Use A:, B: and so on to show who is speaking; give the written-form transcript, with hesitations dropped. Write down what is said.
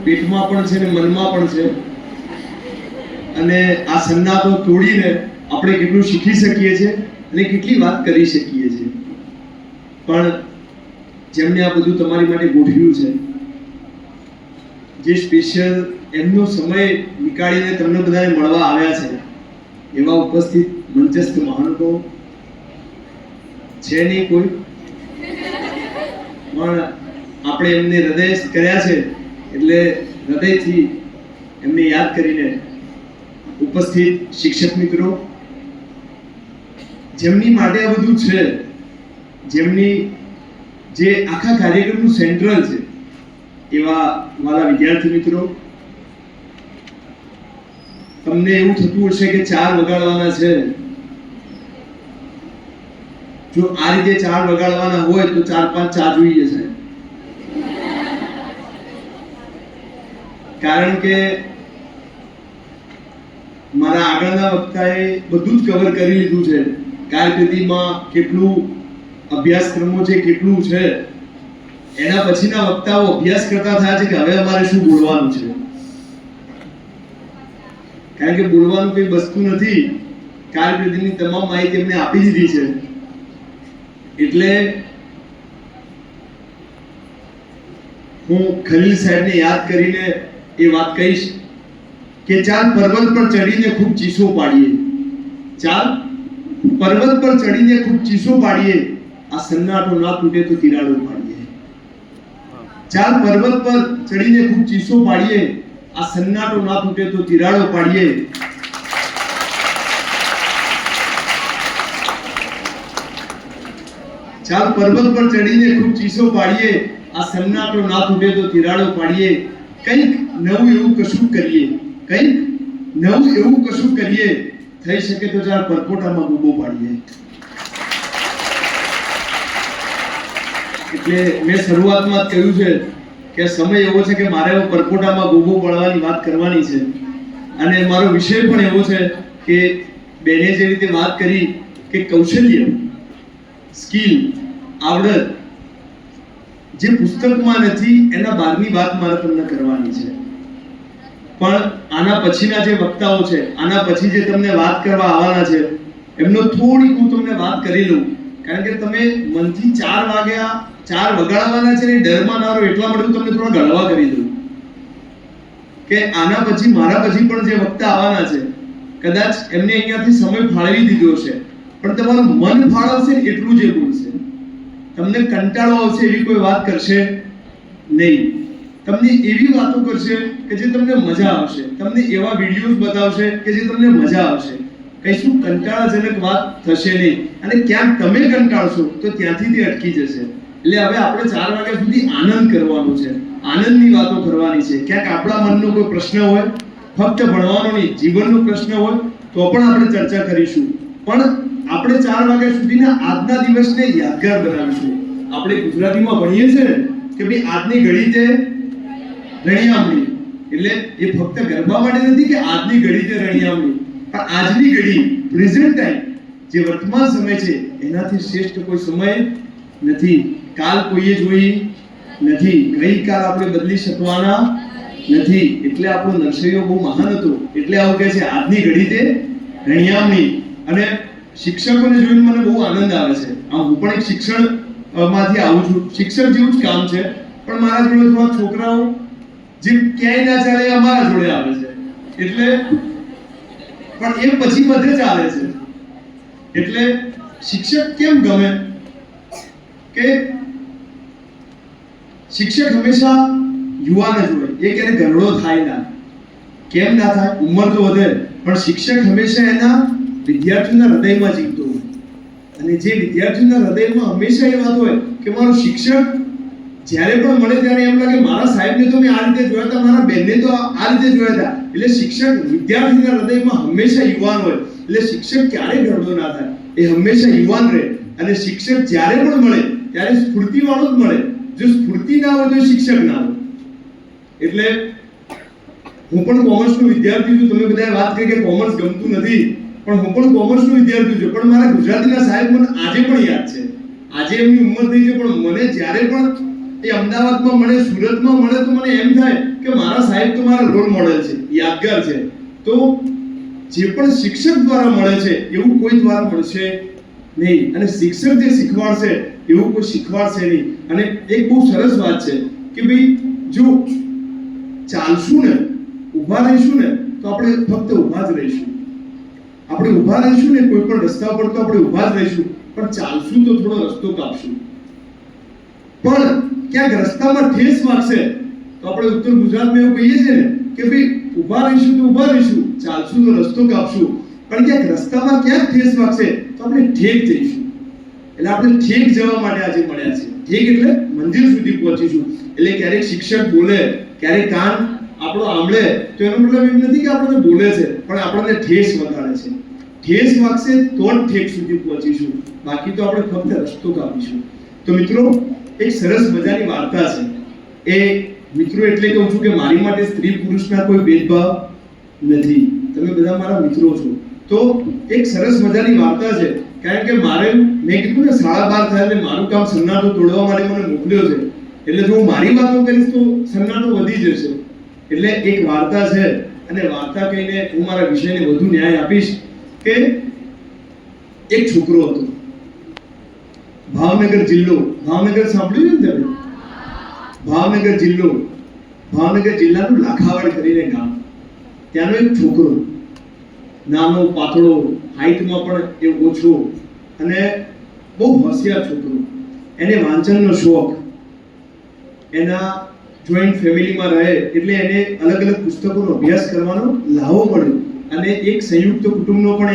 A: પેટમાં પણ છે ને મનમાં પણ છે. અને આ સન્નાટો તોડીને આપણે કેટલું શીખી શકીએ છીએ અને કેટલી વાત કરી શકીએ છીએ. પણ જેમને આ બધું તમારી માટે ગોઠવ્યું છે, જે સ્પેશિયલ એમનો સમય નીકાળીને તમને બધાને મળવા આવ્યા છે, એવા ઉપસ્થિત મંચસ્થ મહાનુભાવો છે નહીં કોઈ, પણ આપણે એમને હૃદય કર્યા છે એટલે હૃદયથી એમને યાદ કરીને ઉપસ્થિત શિક્ષક મિત્રો, જેમની માટે આ બધું છે, જેમની જે આખા કાર્યક્રમનું સેન્ટ્રલ છે, એવા મારા વિદ્યાર્થી મિત્રો, તમને એવું થતું હશે કે 4 વગાડવાના છે. જો આ રીતે 4 વગાડવાના હોય તો 4-5 ચા જોઈએ છે. કારણ કે મારા આગળના વક્તાએ બધું જ કવર કરી લીધું છે. કારકિર્દીમાં કેટલું અભ્યાસક્રમો છે, કેટલું છે. એના પછીના વક્તાઓ અભ્યાસ કરતા થયા છે કે હવે અમારે શું બોલવાનું છે. કારણ કે બોલવાનું કોઈ વસ્તુ નથી, કારકિર્દીની તમામ માહિતી એમને આપી દીધી છે. એટલે હું ખલીલ સાહેબને યાદ કરીને એ વાત કહીશ કે ચાલ પર્વત પર ચડીને ખૂબ ચીસો પાડીએ, ચાલ પર્વત પર ચડીને ખૂબ ચીસો પાડીએ, આ સન્નાટો ના તૂટે તો તિરાડો પાડીએ. ચાલ પર્વત પર ચડીને ખૂબ ચીસો પાડીએ, આ સન્નાટો ના તૂટે તો તિરાડો પાડીએ. ચાલ પર્વત પર ચડીને ખૂબ ચીસો પાડીએ, આ સન્નાટો ના તૂટે તો તિરાડો પાડીએ. કંઈક નવું એવું કશું કરીએ, કંઈક નવું એવું કશું કરીએ, થઈ શકે તો ચાલ પરપોટામાં ગોબો પાડીએ. એટલે મેં શરૂઆતમાં કહ્યું છે કે સમય એવો છે કે મારે પરપોટામાં ગોબો પાડવાની વાત કરવાની છે. અને મારો વિષય પણ એવો છે કે બેને જે રીતે વાત કરી કે કૌશલ્ય, સ્કિલ, આવડત જે પુસ્તકમાં નથી એના બહારની વાત મારે તમને કરવાની છે. પણ આના પછીના જે વક્તાઓ છે, આના પછી જે તમને વાત કરવા આવવાના છે, એમનો થોડીક હું તમને વાત કરી લઉં. કારણ કે તમે મનથી 4 વાગ્યા 4 વગાડવાના છે ને ડરમાં ના રહો, એટલા માટે હું તમને થોડા ગળવા કરી દઉં કે આના પછી મારા પછી પણ જે વક્તા આવવાના છે, કદાચ એમને અહીંયાથી સમય ફાળવી દીધો છે, પણ તમારું મન ફાળવશે ને એટલું જે બોલશે. તમને કંટાળો આવશે એવી કોઈ વાત કરશે નહીં. તમને એવી વાતો કરશે કે જે તમને મજા આવશે, તમને એવા વિડીયોઝ બતાવશે કે જે તમને મજા આવશે. કઈશું કંટાળાજનક વાત થશે નહીં. અને ક્યાંક તમે કંટાળશો તો ત્યાંથી તે અટકી જશે. એટલે હવે આપણે 4 વાગ્યા સુધી આનંદ કરવાનો છે, આનંદની વાતો કરવાની છે. ક્યાંક આપણા મનનો કોઈ પ્રશ્ન હોય, ફક્ત ભણવાનો નહીં, જીવનનો પ્રશ્ન હોય તો પણ આપણે ચર્ચા કરીશું. પણ આપણે 4 વાગ્યા સુધીના આજના દિવસને યાદગાર બનાવીશું. આપણે ગુજરાતીમાં ભણીએ છીએ ને કે ભાઈ આજની ઘડી તે રણિયામણી, એટલે એ ફક્ત ગરબા માટે નથી કે આજની ઘડી તે રણિયામણી, પણ આજની ઘડી, પ્રેઝન્ટ ટાઈમ, જે વર્તમાન સમય છે એનાથી શ્રેષ્ઠ કોઈ સમય નથી. કાલ કોઈએ જોઈ નથી, ગઈકાલ આપણે બદલી શકવાના નથી. એટલે આપણો નરસૈયો બહુ મહાન હતો, એટલે આવું કહે છે આજની ઘડી તે રણિયામણી. અને શિક્ષકોને જોઈને મને બહુ આનંદ આવે છે. હું પણ એક શિક્ષણ માંથી આવું છું, શિક્ષક જેવું જ કામ છે. પણ મારા જોડે થોડા છોકરાઓ જે ક્યાંય ના ચાલે અમારા જોડે આવે છે, એટલે પણ એ પછી બધે ચાલે છે. એટલે શિક્ષક કેમ ગમે કે શિક્ષક હંમેશા યુવાન જ હોય. એ ક્યારે ગરડો થાય ના. કેમ ના થાય? ઉંમર તો વધે, પણ શિક્ષક હંમેશા એના વિદ્યાર્થીઓના હૃદયમાં જીવતો હોય. અને જે વિદ્યાર્થીઓના હૃદયમાં હંમેશા એ વાત હોય કે મારો શિક્ષક જ્યારે પણ મળે ત્યારે એમ લાગે મારા સાહેબને તો મેં આ રીતે જોયા હતા, મારા બેનને તો આ રીતે જોયા હતા. એટલે શિક્ષક વિદ્યાર્થીના હૃદયમાં હંમેશા યુવાન હોય. એટલે શિક્ષક ક્યારેય ગરડો ના થાય, એ હંમેશા યુવાન રહે. અને શિક્ષક જ્યારે પણ મળે ત્યારે સ્ફૂર્તિવાળો જ મળે. જો સ્ફૂર્તિ ના હોય તો શિક્ષક ના હોય. એટલે હું પણ કોમર્સનો વિદ્યાર્થી છું. તમે બધાએ વાત કરી કે કોમર્સ ગમતું નથી, પણ હું પણ કોમર્સનો વિદ્યાર્થી છું. પણ મારા ગુજરાતીના સાહેબ મને આજે પણ યાદ છે. આજે એમની ઉંમર થઈ છે, પણ મને જ્યારે પણ એ અમદાવાદમાં મળે, સુરતમાં મળે તો મને એમ થાય કે મારા સાહેબ તો મારા રોલ મોડેલ છે, યાદગાર છે. તો જે પણ શિક્ષક દ્વારા મળે છે એવું કોઈ દ્વારા મળશે નહીં, અને શિક્ષક જે શીખવાડશે એવું કોઈ શીખવાડશે નહીં. અને એક બહુ સરસ વાત છે કે ભાઈ જો ચાલશું ને, ઊભા રહીશું ને તો આપણે ફક્ત ઊભા જ રહીશું. આપણે ઊભા રહીશું ને કોઈ પણ રસ્તા પર તો આપણે ઊભા જ રહીશું, પણ ચાલશું તો થોડો રસ્તો કાપશું. પણ ક્યાંક રસ્તામાં ઠેસ વાગશે તો આપણે ઉત્તર ગુજરાતમાં એવું કહીએ છીએ ને કે ભાઈ ઊભા રહીશું તો ઊભા રહીશું, ચાલશું તો રસ્તો કાપશું. પણ ક્યાંક રસ્તામાં ક્યાંક ઠેસ વાગશે તો આપણે ઠેક જઈશું. એટલે આપણે ઠેક જવા માટે આજે મળ્યા છે. ઠેક એટલે મંદિર સુધી પહોંચીશું. એટલે ક્યારેક શિક્ષક બોલે, ક્યારેક કાન આપણો આંબળે તો એનો મતલબ એમ નથી કે આપણને બોલે છે, પણ આપણને ઠેસ વગાડે છે. ઠેસ વાગશે તો જ ઠેક સુધી પહોંચીશું, બાકી તો આપણે ફક્ત રસ્તો કાપીશું. તો મિત્રો, એક સરસ મજાની વાર્તા છે. એ મિત્રો એટલે કહું છું કે મારી માટે સ્ત્રી પુરુષના કોઈ ભેદભાવ નથી. તમે બધા મારા મિત્રો છો. તો એક સરસ મજાની વાર્તા છે. કારણ કે મારે, મેં કીધું ને 12:30 થાય એટલે મારું કામ સન્નાટો તોડવા માટે મને મોકલ્યો છે. એટલે જો હું મારી વાતો કરીશ તો સન્નાટો વધી જશે. એટલે એક વાર્તા છે, અને વાર્તા કહીને હું મારા વિષયને વધુ ન્યાય આપીશ કે એક છોકરો હતો. ભાવનગર જિલ્લો, ભાવનગર સાંભળ્યું છે ને તમે? ભાવનગર જિલ્લો, ભાવનગર જિલ્લાનું લાખાવાડ કરીને ગામ. ત્યાંનો એક છોકરો, નાનો, પાતળો, હાઈટમાં પણ એ ઓછો, અને બહુ હોશિયાર છોકરો. એને વાંચનનો શોખ. એના જોઈન્ટ ફેમિલીમાં રહે એટલે એને અલગ અલગ પુસ્તકોનો અભ્યાસ કરવાનો લાવો મળ્યો, અને એક સંયુક્ત કુટુંબનો પણ